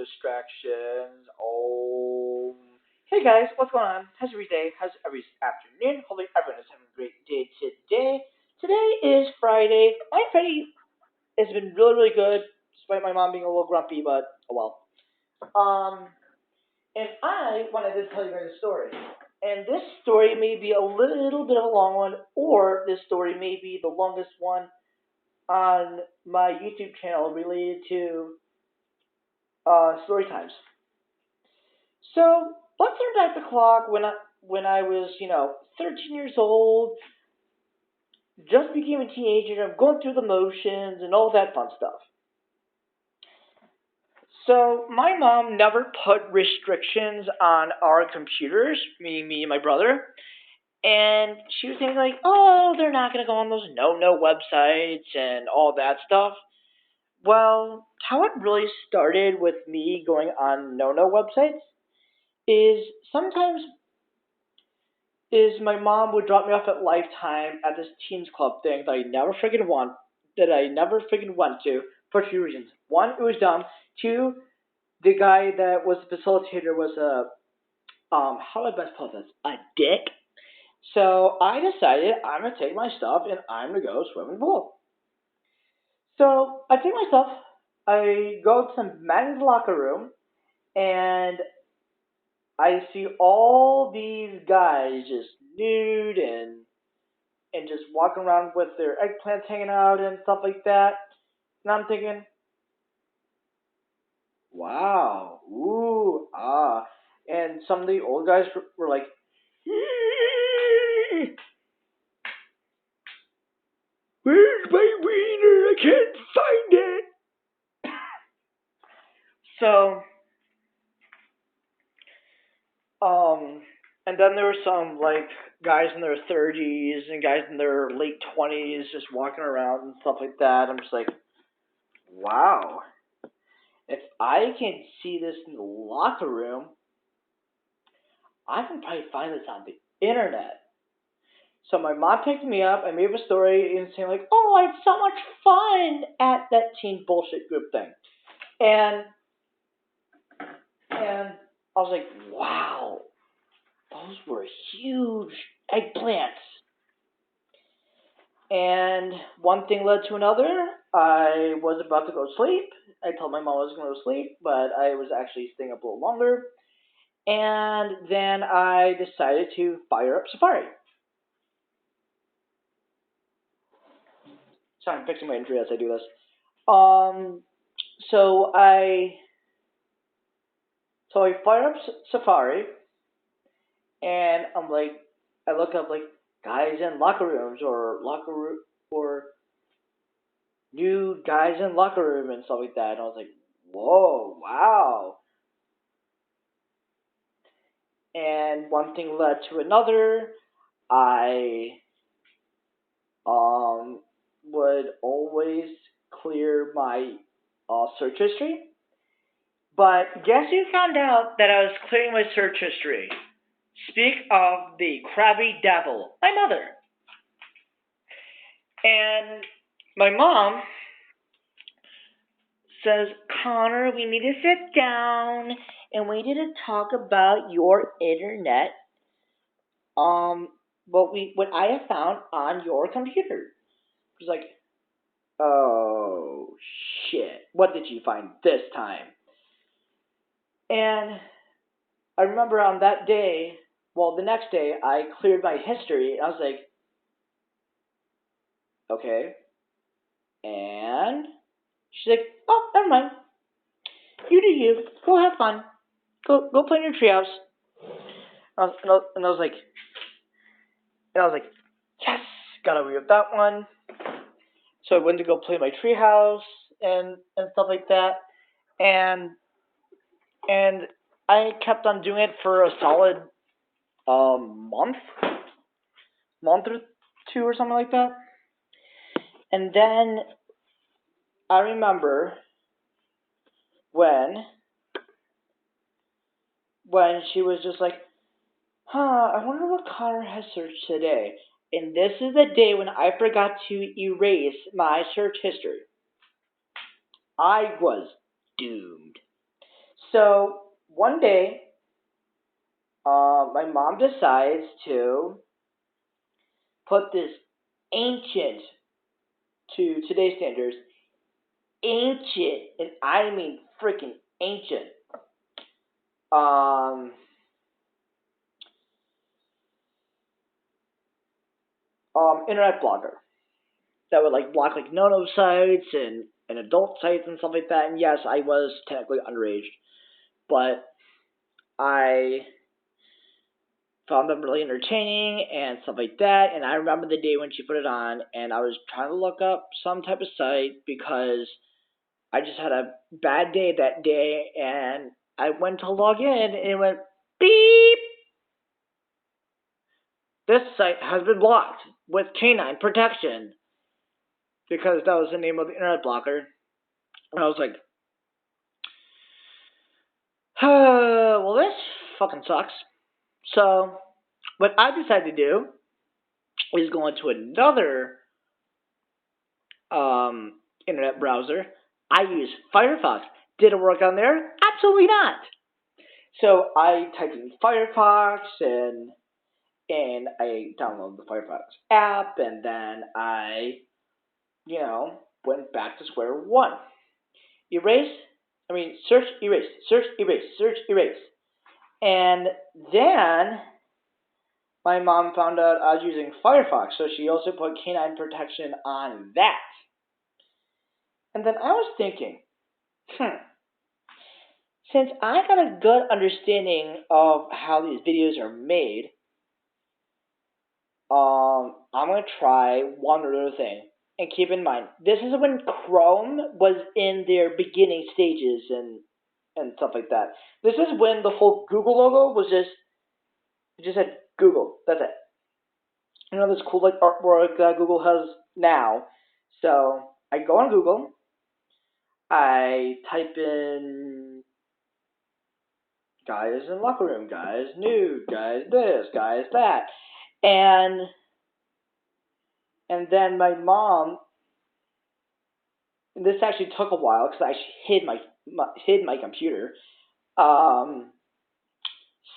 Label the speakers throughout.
Speaker 1: distractions. Hey guys, what's going on? How's every day? How's every afternoon? Hopefully everyone is having a great day today. Today is Friday. My Friday has been really, really good, despite my mom being a little grumpy, but oh well. Um, and I wanted to tell you guys a story. And this story may be a little bit of a long one, or this story may be the longest one on my YouTube channel related to story times. So let's turn back the clock when I was 13 years old, just became a teenager. I'm going through the motions and all that fun stuff. So my mom never put restrictions on our computers, me and my brother. And she was saying like, oh, they're not gonna go on those no websites and all that stuff. Well, how it really started with me going on no websites is sometimes is my mom would drop me off at Lifetime at this teens club thing that I never freaking went to for two reasons. One, it was dumb. Two, the guy that was the facilitator was a how do I best put this? A dick. So I decided I'm gonna take my stuff and I'm gonna go swim in the pool. So I take my stuff, I go to the men's locker room, and I see all these guys just nude and just walking around with their eggplants hanging out and stuff like that. And I'm thinking, wow, ooh, ah. And some of the old guys were like, where's my wiener? I can't find it. So, um, and then there were some like guys in their 30s and guys in their late 20s just walking around and stuff like that. I'm just like, wow. If I can see this in the locker room, I can probably find this on the internet. So my mom picked me up. I made up a story and saying like, "Oh, I had so much fun at that teen bullshit group thing," and and I was like, "Wow, those were huge eggplants." And one thing led to another. I was about to go to sleep. I told my mom I was going to go to sleep, but I was actually staying up a little longer. And then I decided to fire up Safari. Sorry, I'm fixing my entry as I do this. Um, so I so I fire up Safari, and I'm like, I look up like guys in locker rooms or new guys in locker room and stuff like that, and I was like, whoa, wow. And one thing led to another. I would always clear my search history. But guess who found out that I was clearing my search history? Speak of the crabby devil, my mother. And my mom says, Connor, we need to sit down and we need to talk about your internet, what I have found on your computer. She's like, oh shit, what did you find this time? And I remember on that day, well, the next day, I cleared my history. I was like, okay. And she's like, oh, never mind. You do you. Go have fun. Go play in your treehouse. And I was like, yes, got away with that one. So I went to go play my treehouse and stuff like that. And and I kept on doing it for a solid month, month or two or something like that. And then I remember when she was just like, I wonder what Connor has searched today. And this is the day when I forgot to erase my search history. I was doomed. So one day, my mom decides to put this ancient, to today's standards, ancient, and I mean freaking ancient, um, internet blogger that would like block like no sites and adult sites and stuff like that. And yes, I was technically underage, but I found them really entertaining and stuff like that. And I remember the day when she put it on, and I was trying to look up some type of site because I just had a bad day that day, and I went to log in, and it went beep. This site has been blocked with canine protection because that was the name of the internet blocker. And I was like, well, this fucking sucks. So, what I decided to do is go into another internet browser. I use Firefox. Did it work on there? Absolutely not. So I typed in Firefox and I downloaded the Firefox app, and then I, went back to square one. Search, erase, search, erase, search, erase. And then my mom found out I was using Firefox, so she also put canine protection on that. And then I was thinking, since I got a good understanding of how these videos are made, I'm going to try one other thing. And keep in mind, this is when Chrome was in their beginning stages and stuff like that. This is when the whole Google logo was just said Google. That's it. This cool like artwork that Google has now. So I go on Google, I type in guys in locker room, guys nude, guys this, guys that, and then my mom. This actually took a while because I actually hid my computer.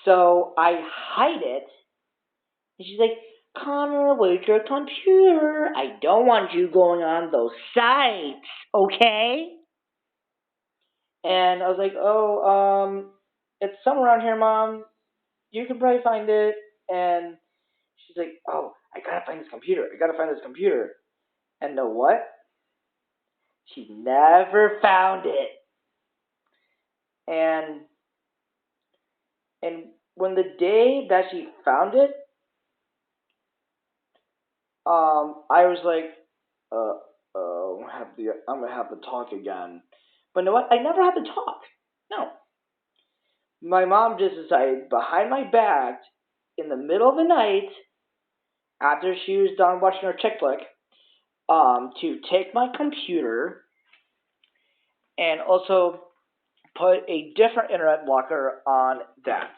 Speaker 1: So I hide it, and she's like, "Connor, where's your computer? I don't want you going on those sites, okay?" And I was like, "Oh, it's somewhere around here, Mom. You can probably find it." And she's like, "Oh, I gotta find this computer. I gotta find this computer." And know what? She never found it. And when the day that she found it, I was like, I'm gonna have to talk again. But you know what? I never had to talk. No. My mom just decided behind my back in the middle of the night, after she was done watching her chick flick, to take my computer and also put a different internet blocker on that.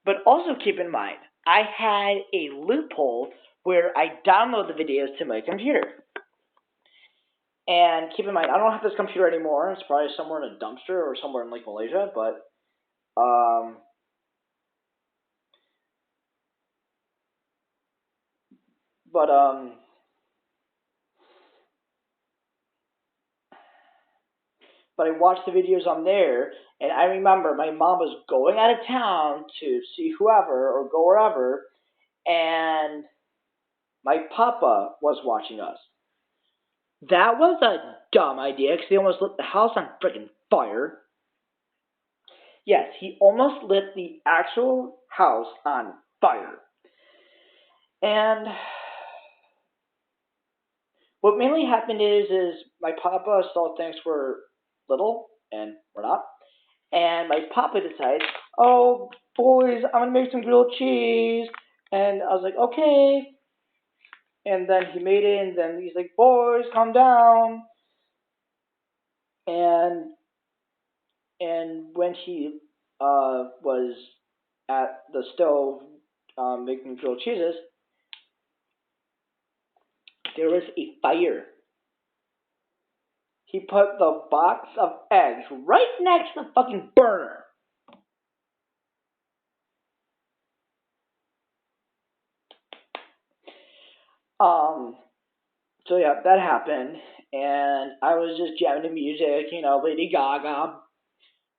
Speaker 1: But also keep in mind, I had a loophole where I download the videos to my computer. And keep in mind, I don't have this computer anymore. It's probably somewhere in a dumpster or somewhere in Lake Malaysia. But I watched the videos on there, and I remember my mom was going out of town to see whoever or go wherever, and my papa was watching us. That was a dumb idea because he almost lit the house on freaking fire. Yes, he almost lit the actual house on fire. And what mainly happened is my papa saw things were little and we're not. And my papa decides, "Oh, boys, I'm going to make some grilled cheese." And I was like, "Okay." And then he made it, and then he's like, "Boys, calm down." And when he was at the stove making grilled cheeses, there was a fire. he put the box of eggs right next to the fucking burner. So yeah, that happened, and I was just jamming to music, Lady Gaga,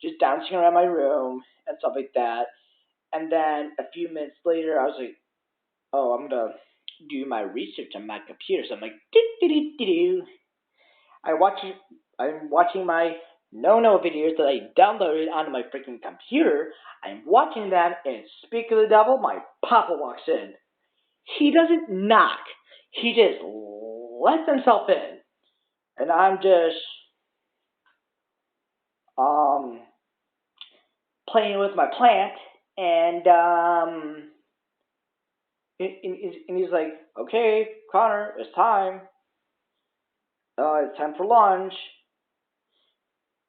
Speaker 1: just dancing around my room and stuff like that. And then a few minutes later, I was like, "Oh, I'm gonna do my research on my computer." So I'm like, "Do do do do do." I watch. I'm watching my no videos that I downloaded onto my freaking computer. I'm watching them, and speak of the devil, my papa walks in. He doesn't knock. He just lets himself in, and I'm just um playing with my plant, and and he's like, "Okay, Connor, it's time. It's time for lunch."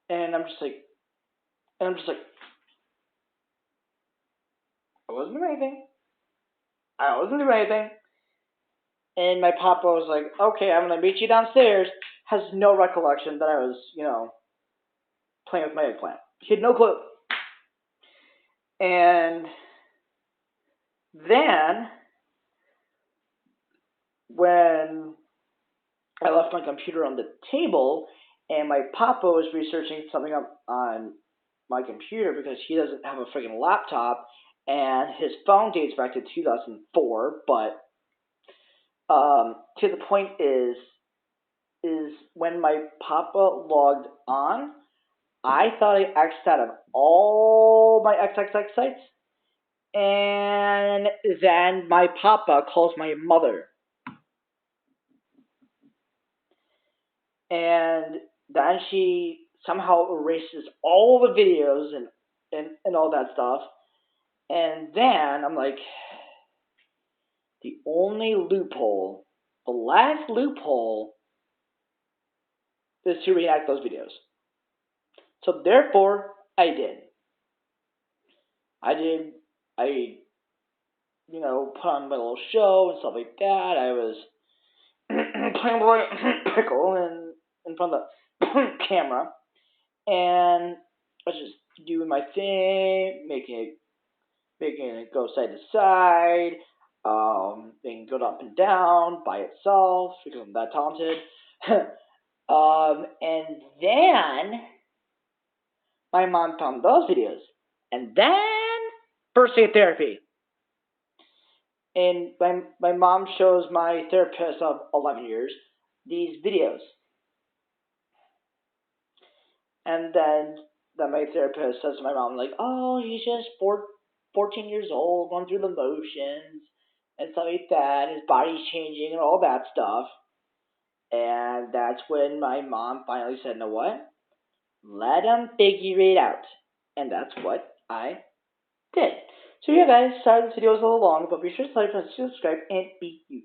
Speaker 1: And I'm just like, I wasn't doing anything. I wasn't doing anything. And my papa was like, "Okay, I'm gonna meet you downstairs." Has no recollection that I was, playing with my eggplant. He had no clue. And then when I left my computer on the table, and my papa was researching something up on my computer because he doesn't have a freaking laptop, and his phone dates back to 2004. But to the point is when my papa logged on, I thought I X'd out of all my XXX sites, and then my papa calls my mother, and then she somehow erases all the videos and all that stuff, and then I'm like, the only loophole, the last loophole, is to reenact those videos. So therefore, I did. I put on my little show and stuff like that. I was playing boy pickle in front of the camera, and I was just doing my thing, making it go side to side, making it go up and down by itself because I'm that talented. And then my mom found those videos, and then first day of therapy. And my mom shows my therapist of 11 years these videos. And then my therapist says to my mom, like, "Oh, he's just 14 years old, going through the motions and stuff like that. His body's changing and all that stuff." And that's when my mom finally said, "You know what? Let him figure it out." And that's what I did. So yeah, guys, sorry this video was a little long, but be sure to like, subscribe, and be you.